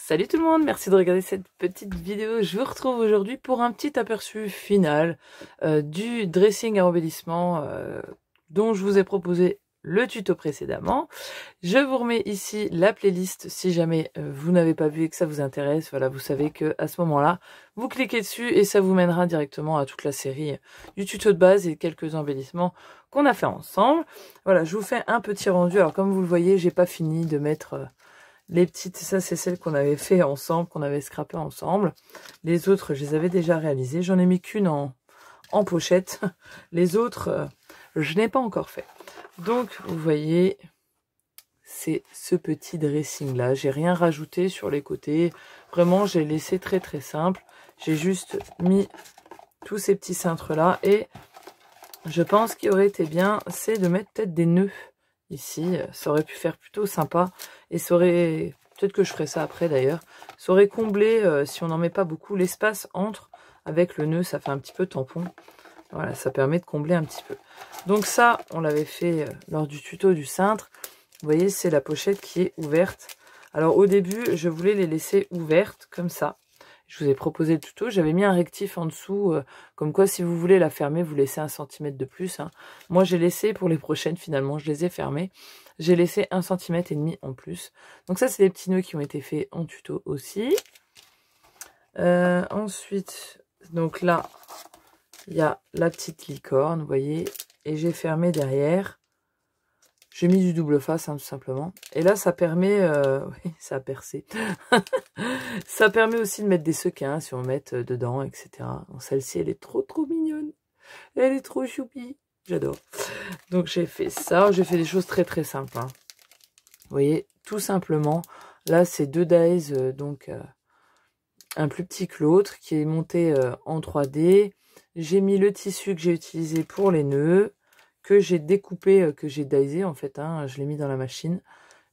Salut tout le monde, merci de regarder cette petite vidéo. Je vous retrouve aujourd'hui pour un petit aperçu final du dressing à embellissement dont je vous ai proposé le tuto précédemment. Je vous remets ici la playlist si jamais vous n'avez pas vu et que ça vous intéresse. Voilà, vous savez que à ce moment-là, vous cliquez dessus et ça vous mènera directement à toute la série du tuto de base et quelques embellissements qu'on a fait ensemble. Voilà, je vous fais un petit rendu. Alors comme vous le voyez, j'ai pas fini de mettre les petites, ça c'est celles qu'on avait fait ensemble, qu'on avait scrappé ensemble. Les autres, je les avais déjà réalisées. J'en ai mis qu'une en pochette. Les autres, je n'ai pas encore fait. Donc, vous voyez, c'est ce petit dressing là. J'ai rien rajouté sur les côtés. Vraiment, j'ai laissé très très simple. J'ai juste mis tous ces petits cintres là. Et je pense qu'il aurait été bien, c'est de mettre peut-être des nœuds ici. Ça aurait pu faire plutôt sympa. Et ça aurait, peut-être que je ferai ça après d'ailleurs, ça aurait comblé, si on n'en met pas beaucoup, l'espace entre avec le nœud, ça fait un petit peu tampon. Voilà, ça permet de combler un petit peu. Donc ça, on l'avait fait lors du tuto du cintre. Vous voyez, c'est la pochette qui est ouverte. Alors au début, je voulais les laisser ouvertes comme ça. Je vous ai proposé le tuto, j'avais mis un rectif en dessous, comme quoi si vous voulez la fermer, vous laissez 1 cm de plus. Hein. Moi j'ai laissé pour les prochaines finalement, je les ai fermées. J'ai laissé 1,5 cm en plus. Donc ça c'est des petits nœuds qui ont été faits en tuto aussi. Ensuite, donc là, il y a la petite licorne, vous voyez, et j'ai fermé derrière. J'ai mis du double face, hein, tout simplement. Et là, ça permet... oui, ça a percé. Ça permet aussi de mettre des sequins, si on met dedans, etc. Celle-ci, elle est trop mignonne. Elle est trop choupie. J'adore. Donc, j'ai fait ça. J'ai fait des choses très simples. Hein. Vous voyez, tout simplement. Là, c'est 2 dies, donc un plus petit que l'autre, qui est monté en 3D. J'ai mis le tissu que j'ai utilisé pour les nœuds, que j'ai découpé, que j'ai diesé en fait, hein, je l'ai mis dans la machine.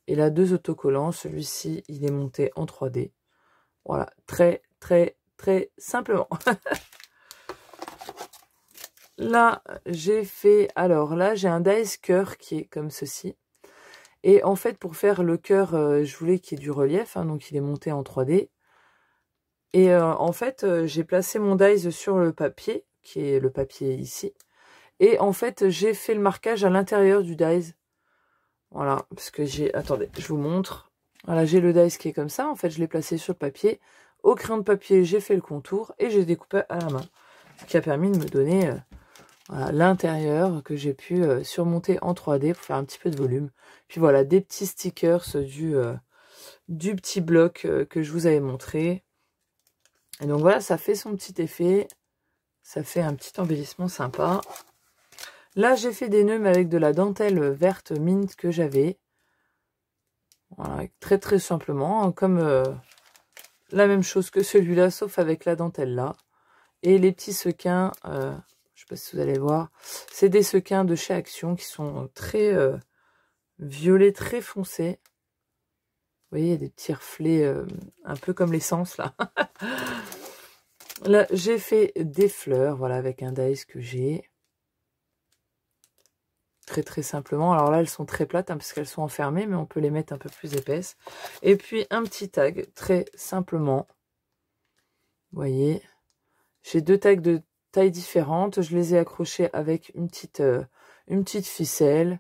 Et là, 2 autocollants, celui-ci, il est monté en 3D. Voilà, très simplement. Là, j'ai fait, alors là, j'ai un dies cœur qui est comme ceci. Et en fait, pour faire le cœur, je voulais qu'il y ait du relief, hein, donc il est monté en 3D. Et en fait, j'ai placé mon dies sur le papier, qui est le papier ici. Et en fait, j'ai fait le marquage à l'intérieur du dies. Voilà, parce que j'ai... Attendez, je vous montre. Voilà, j'ai le dies qui est comme ça. En fait, je l'ai placé sur le papier. Au crayon de papier, j'ai fait le contour et j'ai découpé à la main. Ce qui a permis de me donner voilà, l'intérieur que j'ai pu surmonter en 3D pour faire un petit peu de volume. Puis voilà, des petits stickers du petit bloc que je vous avais montré. Et donc voilà, ça fait son petit effet. Ça fait un petit embellissement sympa. Là, j'ai fait des nœuds, mais avec de la dentelle verte mint que j'avais. Voilà, très simplement, comme la même chose que celui-là, sauf avec la dentelle là. Et les petits sequins, je ne sais pas si vous allez voir, c'est des sequins de chez Action qui sont très violets, très foncés. Vous voyez, il y a des petits reflets, un peu comme l'essence là. Là, j'ai fait des fleurs, voilà, avec un dies que j'ai. Très simplement. Alors là, elles sont très plates, hein, parce qu'elles sont enfermées, mais on peut les mettre un peu plus épaisses. Et puis, un petit tag, très simplement. Vous voyez, j'ai 2 tags de taille différentes. Je les ai accrochés avec une petite ficelle.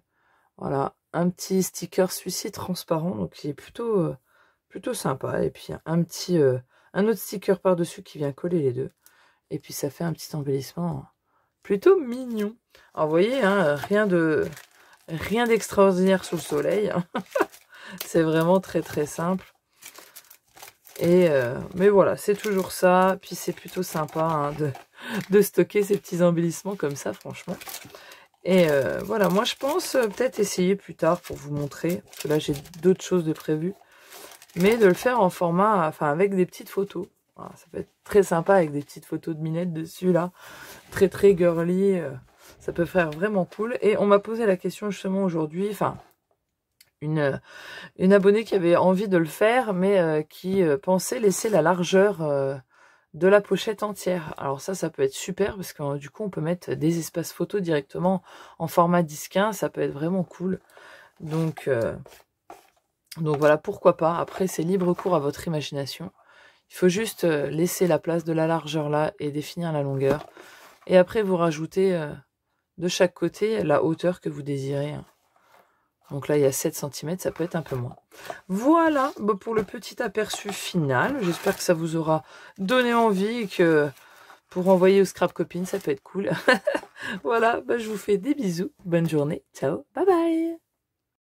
Voilà, un petit sticker, celui-ci transparent, donc il est plutôt sympa. Et puis, un autre sticker par-dessus qui vient coller les deux. Et puis, ça fait un petit embellissement plutôt mignon. Alors, vous voyez, hein, rien d'extraordinaire sous le soleil. Hein. C'est vraiment très simple. Et mais voilà, c'est toujours ça. Puis c'est plutôt sympa hein, de stocker ces petits embellissements comme ça, franchement. Et voilà, moi je pense peut-être essayer plus tard pour vous montrer. Parce que là, j'ai d'autres choses de prévues. Mais de le faire en format, enfin avec des petites photos. Voilà, ça peut être très sympa avec des petites photos de Minette dessus, là. Très girly. Ça peut faire vraiment cool. Et on m'a posé la question justement aujourd'hui, enfin, une abonnée qui avait envie de le faire, mais qui pensait laisser la largeur de la pochette entière. Alors ça peut être super, parce que du coup, on peut mettre des espaces photos directement en format 10-15. Ça peut être vraiment cool. Donc Donc voilà, pourquoi pas. Après, c'est libre cours à votre imagination. Il faut juste laisser la place de la largeur là et définir la longueur. Et après, vous rajoutez de chaque côté la hauteur que vous désirez. Donc là, il y a 7 cm, ça peut être un peu moins. Voilà pour le petit aperçu final. J'espère que ça vous aura donné envie et que pour envoyer au Scrap Copine, ça peut être cool. Voilà, je vous fais des bisous. Bonne journée. Ciao, bye bye.